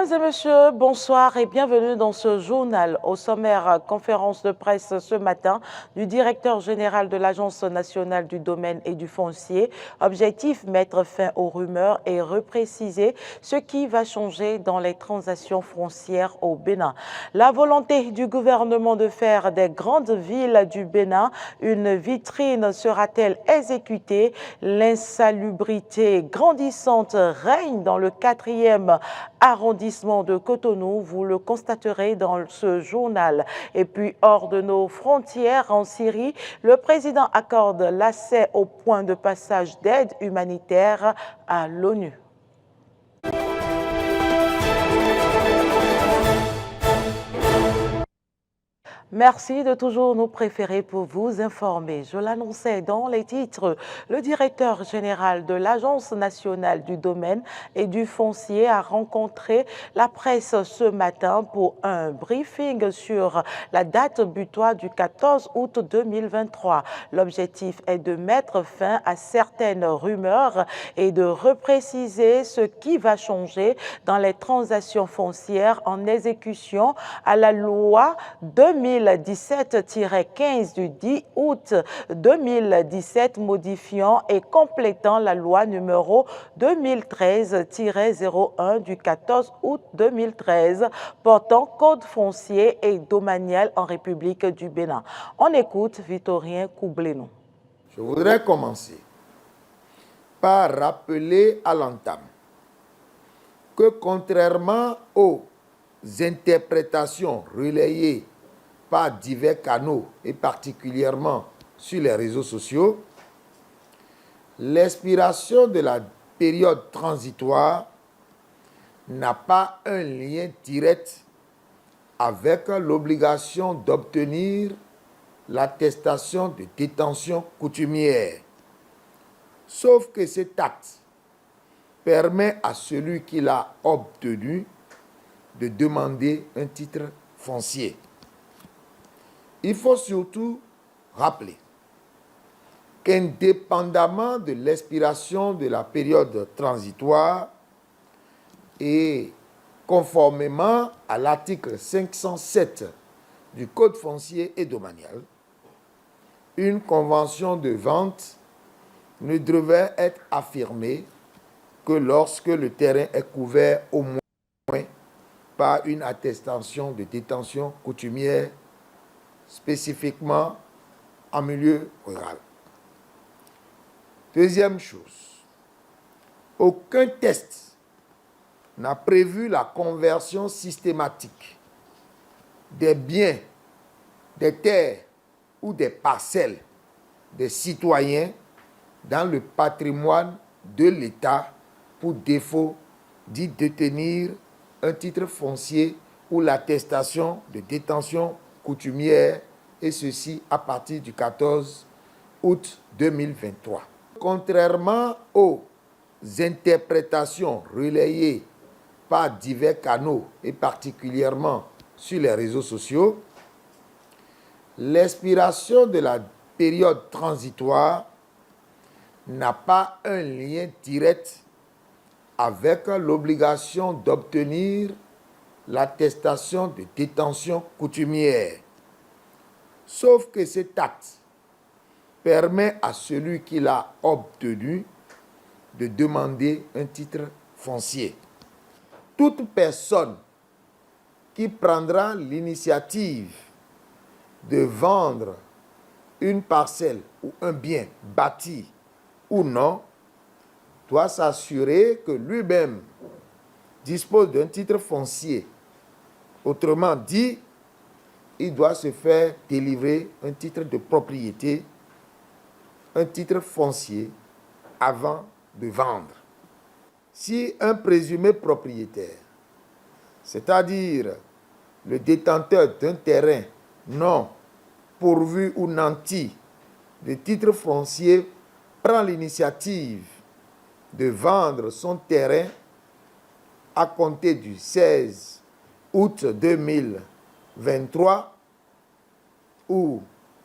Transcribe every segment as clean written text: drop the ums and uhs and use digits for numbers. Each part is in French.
Mesdames et messieurs, bonsoir et bienvenue dans ce journal. Au sommaire, conférence de presse ce matin du directeur général de l'Agence nationale du domaine et du foncier. Objectif, mettre fin aux rumeurs et repréciser ce qui va changer dans les transactions foncières au Bénin. La volonté du gouvernement de faire des grandes villes du Bénin une vitrine sera-t-elle exécutée? L'insalubrité grandissante règne dans le 4e arrondissement de Cotonou, vous le constaterez dans ce journal. Et puis, hors de nos frontières, en Syrie, le président accorde l'accès au point de passage d'aide humanitaire à l'ONU. Merci de toujours nous préférer pour vous informer. Je l'annonçais dans les titres, le directeur général de l'Agence nationale du domaine et du foncier a rencontré la presse ce matin pour un briefing sur la date butoir du 14 août 2023. L'objectif est de mettre fin à certaines rumeurs et de repréciser ce qui va changer dans les transactions foncières en exécution à la loi 2017-15 du 10 août 2017 modifiant et complétant la loi numéro 2013-01 du 14 août 2013 portant code foncier et domanial en République du Bénin. On écoute Victorien Koubleno. Je voudrais commencer par rappeler à l'entame que contrairement aux interprétations relayées par divers canaux et particulièrement sur les réseaux sociaux, l'expiration de la période transitoire n'a pas un lien direct avec l'obligation d'obtenir l'attestation de détention coutumière, sauf que cet acte permet à celui qui l'a obtenu de demander un titre foncier. Il faut surtout rappeler qu'indépendamment de l'expiration de la période transitoire et conformément à l'article 507 du Code foncier et domanial, une convention de vente ne devait être affirmée que lorsque le terrain est couvert au moins par une attestation de détention coutumière spécifiquement en milieu rural. Deuxième chose, aucun test n'a prévu la conversion systématique des biens, des terres ou des parcelles des citoyens dans le patrimoine de l'État pour défaut d'y détenir un titre foncier ou l'attestation de détention coutumière, et ceci à partir du 14 août 2023. Contrairement aux interprétations relayées par divers canaux et particulièrement sur les réseaux sociaux, l'expiration de la période transitoire n'a pas un lien direct avec l'obligation d'obtenir l'attestation de détention coutumière, sauf que cet acte permet à celui qui l'a obtenu de demander un titre foncier. Toute personne qui prendra l'initiative de vendre une parcelle ou un bien bâti ou non doit s'assurer que lui-même dispose d'un titre foncier. Autrement dit, il doit se faire délivrer un titre de propriété, un titre foncier, avant de vendre. Si un présumé propriétaire, c'est-à-dire le détenteur d'un terrain non pourvu ou nanti de titre foncier, prend l'initiative de vendre son terrain à compter du 16 août 2023 ou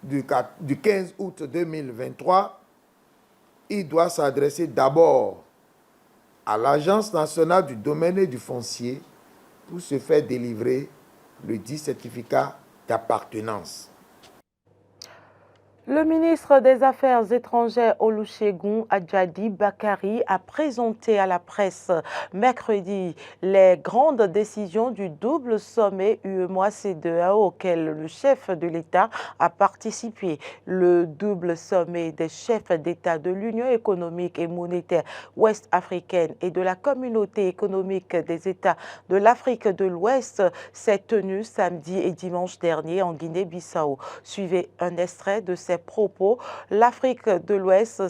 du 15 août 2023, il doit s'adresser d'abord à l'Agence nationale du domaine et du foncier pour se faire délivrer le dit certificat d'appartenance. Le ministre des Affaires étrangères Olusegun Adjadi Bakari a présenté à la presse mercredi les grandes décisions du double sommet UEMOA-CEDEAO auquel le chef de l'État a participé. Le double sommet des chefs d'État de l'Union économique et monétaire ouest-africaine et de la Communauté économique des États de l'Afrique de l'Ouest s'est tenu samedi et dimanche dernier en Guinée-Bissau. Suivez un extrait de ces propos. L'Afrique de l'Ouest,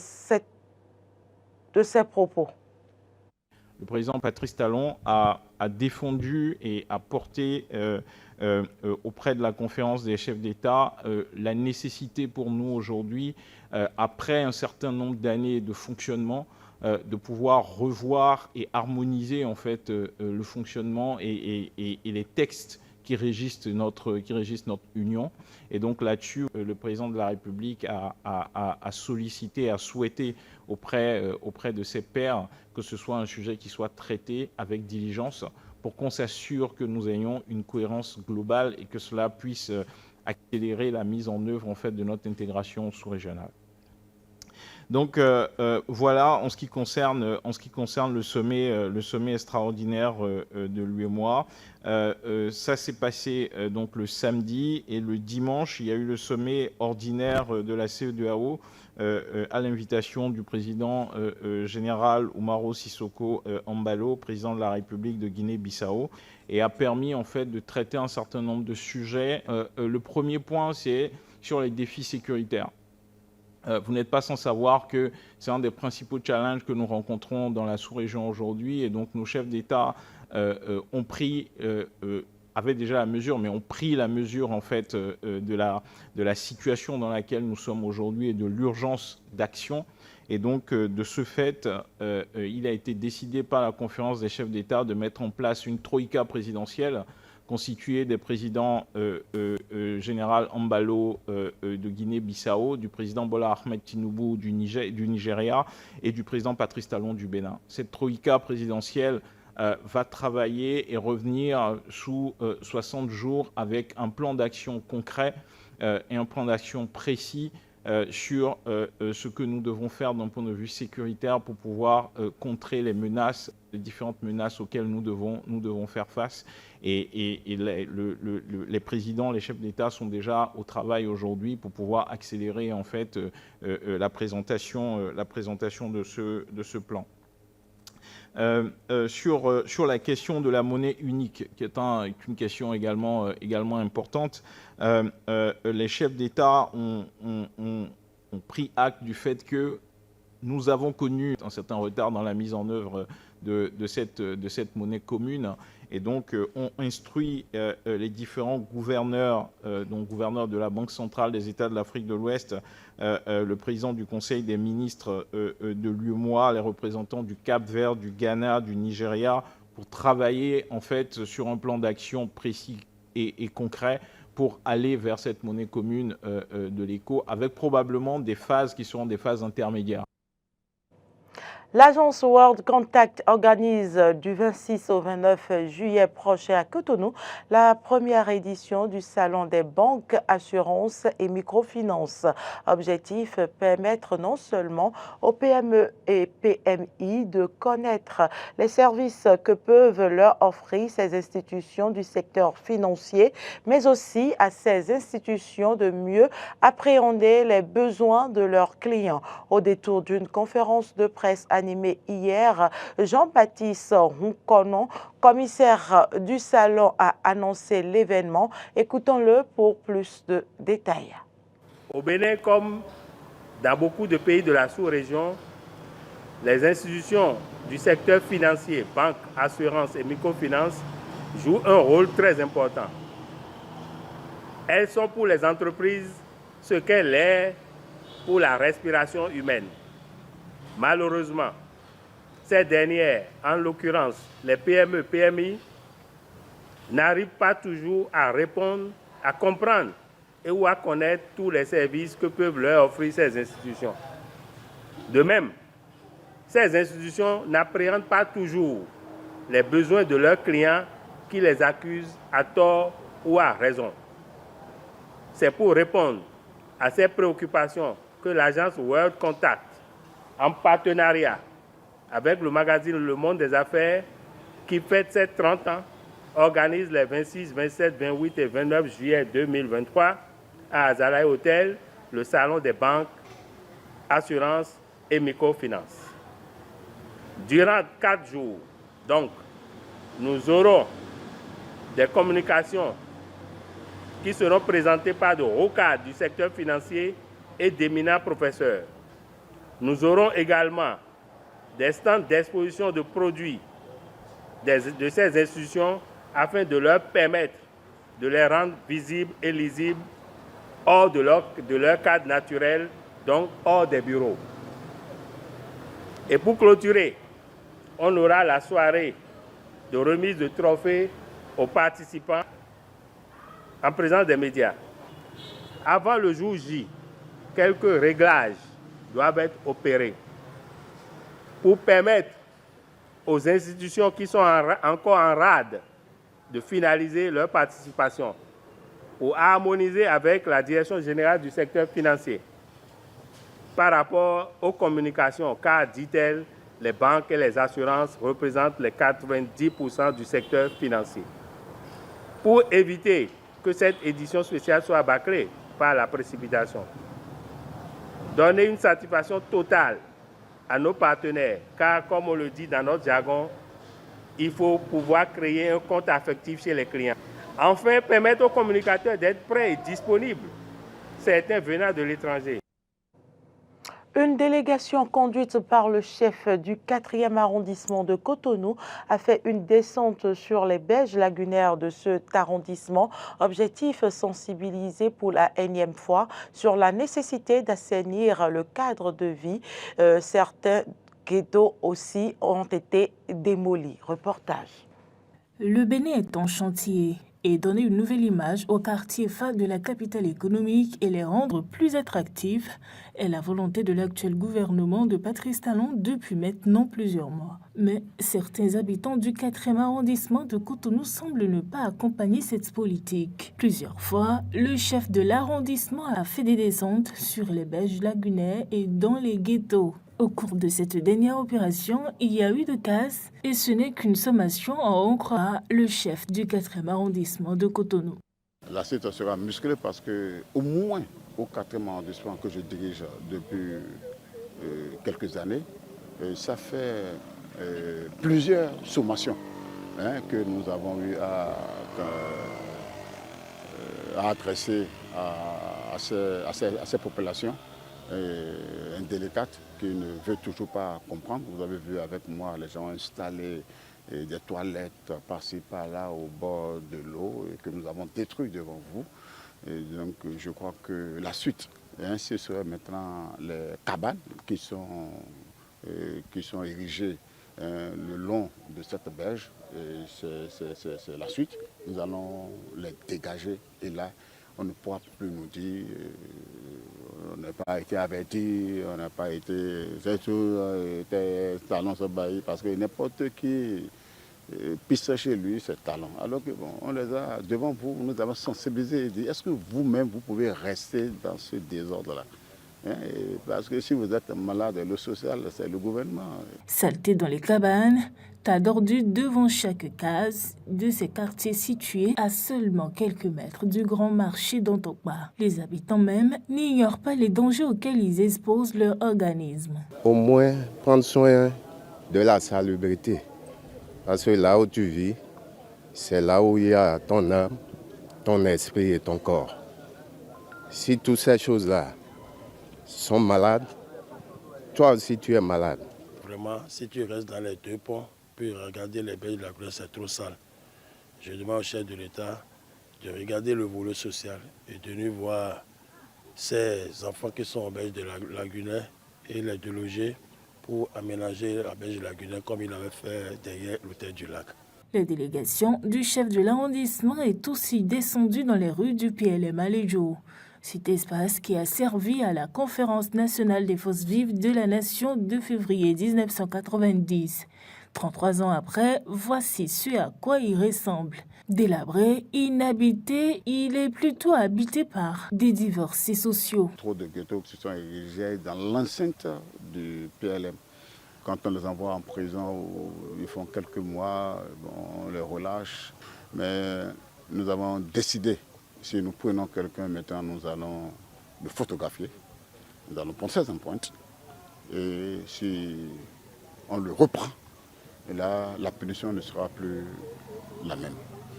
de ses propos. Le président Patrice Talon a défendu et a porté auprès de la conférence des chefs d'État la nécessité pour nous aujourd'hui, après un certain nombre d'années de fonctionnement, de pouvoir revoir et harmoniser en fait le fonctionnement et les textes qui régissent notre union. Et donc là-dessus, le président de la République a sollicité, a souhaité auprès de ses pairs que ce soit un sujet qui soit traité avec diligence pour qu'on s'assure que nous ayons une cohérence globale et que cela puisse accélérer la mise en œuvre en fait de notre intégration sous-régionale. Donc voilà en ce qui concerne le sommet extraordinaire de l'UEMOA. Ça s'est passé donc le samedi et le dimanche, il y a eu le sommet ordinaire de la CEDEAO à l'invitation du président général Umaro Sissoko Embalo, président de la République de Guinée-Bissau, et a permis en fait de traiter un certain nombre de sujets. Le premier point, c'est sur les défis sécuritaires. Vous n'êtes pas sans savoir que c'est un des principaux challenges que nous rencontrons dans la sous-région aujourd'hui. Et donc, nos chefs d'État ont pris, avaient déjà la mesure, mais ont pris la mesure en fait de la situation dans laquelle nous sommes aujourd'hui et de l'urgence d'action. Et donc, de ce fait, il a été décidé par la conférence des chefs d'État de mettre en place une troïka présidentielle constitué des présidents général Embalo de Guinée-Bissau, du président Bola Ahmed Tinubu du Nigeria et du président Patrice Talon du Bénin. Cette troïka présidentielle va travailler et revenir sous 60 jours avec un plan d'action concret et un plan d'action précis sur ce que nous devons faire d'un point de vue sécuritaire pour pouvoir contrer les menaces, les différentes menaces auxquelles nous devons faire face. Et les présidents, les chefs d'État sont déjà au travail aujourd'hui pour pouvoir accélérer en fait la présentation de ce plan. Sur la question de la monnaie unique, qui est une question également importante, les chefs d'État ont pris acte du fait que nous avons connu un certain retard dans la mise en œuvre de cette monnaie commune et donc ont instruit les différents gouverneurs, donc gouverneurs de la Banque centrale des États de l'Afrique de l'Ouest, le président du Conseil des ministres de l'UEMOA, les représentants du Cap-Vert, du Ghana, du Nigeria, pour travailler en fait sur un plan d'action précis et concret pour aller vers cette monnaie commune de l'éco, avec probablement des phases qui seront des phases intermédiaires. L'agence World Contact organise du 26 au 29 juillet prochain à Cotonou la première édition du Salon des banques, assurances et microfinances. Objectif, permettre non seulement aux PME et PMI de connaître les services que peuvent leur offrir ces institutions du secteur financier, mais aussi à ces institutions de mieux appréhender les besoins de leurs clients. Au détour d'une conférence de presse animé hier, Jean-Baptiste Roukonon, commissaire du salon, a annoncé l'événement. Écoutons-le pour plus de détails. Au Bénin, comme dans beaucoup de pays de la sous-région, les institutions du secteur financier, banques, assurances et microfinances, jouent un rôle très important. Elles sont pour les entreprises ce qu'elles sont pour la respiration humaine. Malheureusement, ces dernières, en l'occurrence les PME, PMI, n'arrivent pas toujours à répondre, à comprendre et ou à connaître tous les services que peuvent leur offrir ces institutions. De même, ces institutions n'appréhendent pas toujours les besoins de leurs clients qui les accusent à tort ou à raison. C'est pour répondre à ces préoccupations que l'agence World Contact, en partenariat avec le magazine Le Monde des Affaires, qui fête ses 30 ans, organise les 26, 27, 28 et 29 juillet 2023 à Azalaï Hotel, le salon des banques, assurances et microfinances. Durant 4 jours, donc, nous aurons des communications qui seront présentées par de hauts cadres du secteur financier et d'éminents professeurs. Nous aurons également des stands d'exposition de produits de ces institutions afin de leur permettre de les rendre visibles et lisibles hors de leur cadre naturel, donc hors des bureaux. Et pour clôturer, on aura la soirée de remise de trophées aux participants en présence des médias. Avant le jour J, quelques réglages doivent être opérés pour permettre aux institutions qui sont encore en rade de finaliser leur participation, pour harmoniser avec la Direction générale du secteur financier par rapport aux communications, car, dit-elle, les banques et les assurances représentent les 90% du secteur financier. Pour éviter que cette édition spéciale soit bâclée par la précipitation, donner une satisfaction totale à nos partenaires, car comme on le dit dans notre jargon, il faut pouvoir créer un compte affectif chez les clients. Enfin, permettre aux communicateurs d'être prêts et disponibles, certains venant de l'étranger. Une délégation conduite par le chef du 4e arrondissement de Cotonou a fait une descente sur les berges lagunaires de cet arrondissement. Objectif, sensibiliser pour la énième fois sur la nécessité d'assainir le cadre de vie. Certains ghettos aussi ont été démolis. Reportage. Le Bénin est en chantier et donner une nouvelle image au quartier phare de la capitale économique et les rendre plus attractifs est la volonté de l'actuel gouvernement de Patrice Talon depuis maintenant plusieurs mois. Mais certains habitants du 4e arrondissement de Cotonou semblent ne pas accompagner cette politique. Plusieurs fois, le chef de l'arrondissement a fait des descentes sur les berges lagunaires et dans les ghettos. Au cours de cette dernière opération, il y a eu de casse et ce n'est qu'une sommation en croit le chef du 4e arrondissement de Cotonou. La situation sera musclée parce que au moins au 4e arrondissement que je dirige depuis quelques années, ça fait plusieurs sommations que nous avons eu à adresser à ces populations indélicates qui ne veulent toujours pas comprendre. Vous avez vu avec moi, les gens installer des toilettes par-ci, par-là, au bord de l'eau, et que nous avons détruit devant vous. Et donc je crois que la suite, ce serait maintenant les cabanes qui sont érigées le long de cette berge. C'est la suite. Nous allons les dégager et là, on ne pourra plus nous dire on n'a pas été averti, on n'a pas été... C'est tout, talons se baillir parce que n'importe qui pisse chez lui, c'est talent. Alors que bon, on les a devant vous, nous avons sensibilisé et dit est-ce que vous-même vous pouvez rester dans ce désordre-là? Parce que si vous êtes malade, le social, c'est le gouvernement. Saleté dans les cabanes, tas d'ordures devant chaque case de ces quartiers situés à seulement quelques mètres du grand marché d'Antokpa. Les habitants même n'ignorent pas les dangers auxquels ils exposent leur organisme. Au moins prendre soin de la salubrité. Parce que là où tu vis, c'est là où il y a ton âme, ton esprit et ton corps. Si toutes ces choses-là sont malades, toi aussi tu es malade. Vraiment, si tu restes dans les deux ponts, puis regarder les berges de la Gounaie, c'est trop sale. Je demande au chef de l'État de regarder le volet social et de venir voir ces enfants qui sont aux berges de la Gounaie et les déloger pour aménager la berge de la Gounaie comme il avait fait derrière l'hôtel du Lac. La délégation du chef de l'arrondissement est aussi descendue dans les rues du PLM à Lejo. Cet espace qui a servi à la Conférence nationale des forces vives de la Nation de février 1990. 33 ans après, voici ce à quoi il ressemble. Délabré, inhabité, il est plutôt habité par des divorcés sociaux. Trop de ghettos qui se sont érigés dans l'enceinte du PLM. Quand on les envoie en prison, ils font quelques mois, on les relâche. Mais nous avons décidé, si nous prenons quelqu'un maintenant, nous allons le photographier, nous allons penser en pointe. Et si on le reprend, et là, la punition ne sera plus la même.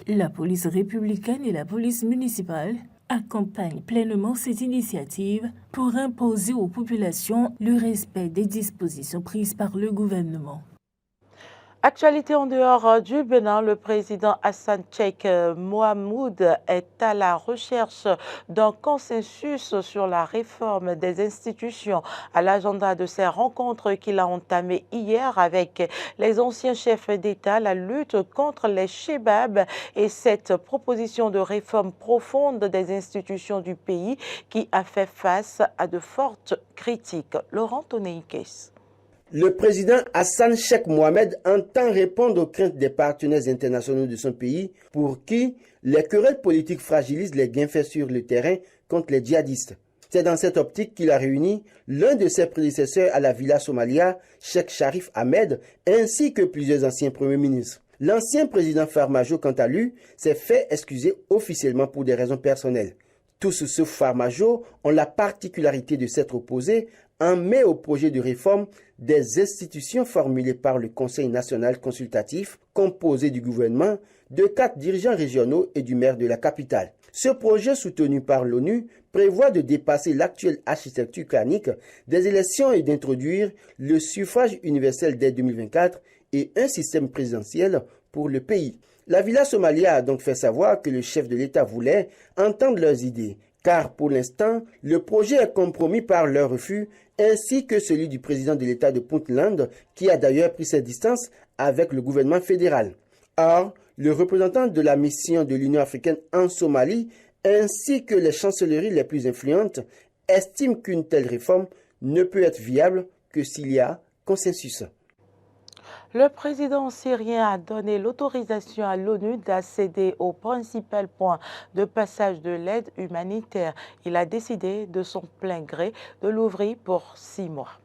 La police républicaine et la police municipale accompagnent pleinement cette initiative pour imposer aux populations le respect des dispositions prises par le gouvernement. Actualité en dehors du Bénin, le président Hassan Sheikh Mohamoud est à la recherche d'un consensus sur la réforme des institutions. À l'agenda de ces rencontres qu'il a entamées hier avec les anciens chefs d'État, la lutte contre les chebabs et cette proposition de réforme profonde des institutions du pays qui a fait face à de fortes critiques. Laurent Toneikes. Le président Hassan Sheikh Mohamed entend répondre aux craintes des partenaires internationaux de son pays pour qui les querelles politiques fragilisent les gains faits sur le terrain contre les djihadistes. C'est dans cette optique qu'il a réuni l'un de ses prédécesseurs à la Villa Somalia, Sheikh Sharif Ahmed, ainsi que plusieurs anciens premiers ministres. L'ancien président Farmajo, quant à lui, s'est fait excuser officiellement pour des raisons personnelles. Tous sauf Farmajo ont la particularité de s'être opposés en mai au projet de réforme des institutions formulé par le Conseil national consultatif, composé du gouvernement, de 4 dirigeants régionaux et du maire de la capitale. Ce projet, soutenu par l'ONU, prévoit de dépasser l'actuelle architecture clanique des élections et d'introduire le suffrage universel dès 2024 et un système présidentiel pour le pays. La Villa Somalia a donc fait savoir que le chef de l'État voulait entendre leurs idées, car pour l'instant, le projet est compromis par leur refus, ainsi que celui du président de l'État de Puntland, qui a d'ailleurs pris ses distances avec le gouvernement fédéral. Or, le représentant de la mission de l'Union africaine en Somalie, ainsi que les chancelleries les plus influentes, estiment qu'une telle réforme ne peut être viable que s'il y a consensus. Le président syrien a donné l'autorisation à l'ONU d'accéder au principal point de passage de l'aide humanitaire. Il a décidé de son plein gré de l'ouvrir pour 6 mois.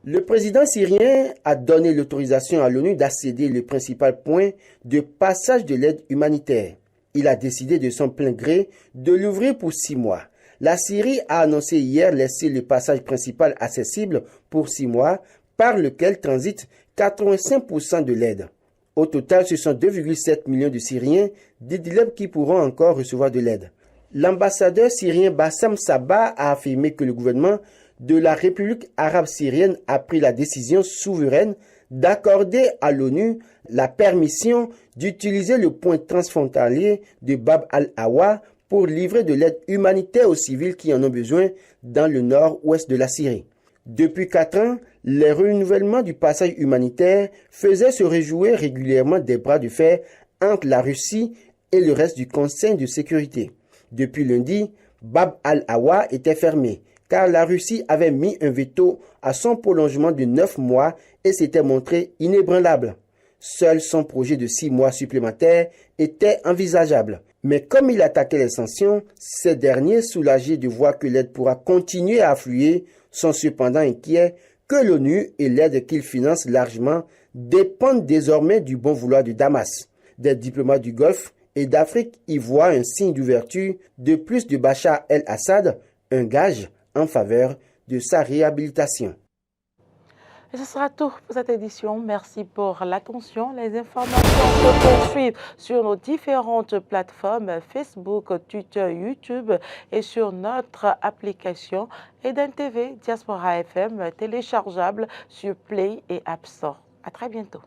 Le président syrien a donné l'autorisation à l'ONU d'accéder le principal point de passage de l'aide humanitaire. Il a décidé de son plein gré de l'ouvrir pour 6 mois. La Syrie a annoncé hier laisser le passage principal accessible pour 6 mois, par lequel transite 85% de l'aide. Au total, ce sont 2,7 millions de Syriens d'Idlib qui pourront encore recevoir de l'aide. L'ambassadeur syrien Bassam Sabah a affirmé que le gouvernement de la République arabe syrienne a pris la décision souveraine d'accorder à l'ONU la permission d'utiliser le point transfrontalier de Bab al-Awa pour livrer de l'aide humanitaire aux civils qui en ont besoin dans le nord-ouest de la Syrie. Depuis 4 ans, les renouvellements du passage humanitaire faisaient se réjouir régulièrement des bras de fer entre la Russie et le reste du Conseil de sécurité. Depuis lundi, Bab al-Awa était fermé, car la Russie avait mis un veto à son prolongement de 9 mois et s'était montré inébranlable. Seul son projet de 6 mois supplémentaires était envisageable. Mais comme il attaquait les sanctions, ces derniers, soulagés de voir que l'aide pourra continuer à affluer, sont cependant inquiets que l'ONU et l'aide qu'il finance largement dépendent désormais du bon vouloir de Damas. Des diplomates du Golfe et d'Afrique y voient un signe d'ouverture de plus de Bachar el-Assad, un gage en faveur de sa réhabilitation. Et ce sera tout pour cette édition. Merci pour l'attention. Les informations se poursuivent sur nos différentes plateformes Facebook, Twitter, YouTube et sur notre application Eden TV Diaspora FM téléchargeable sur Play et App Store. À très bientôt.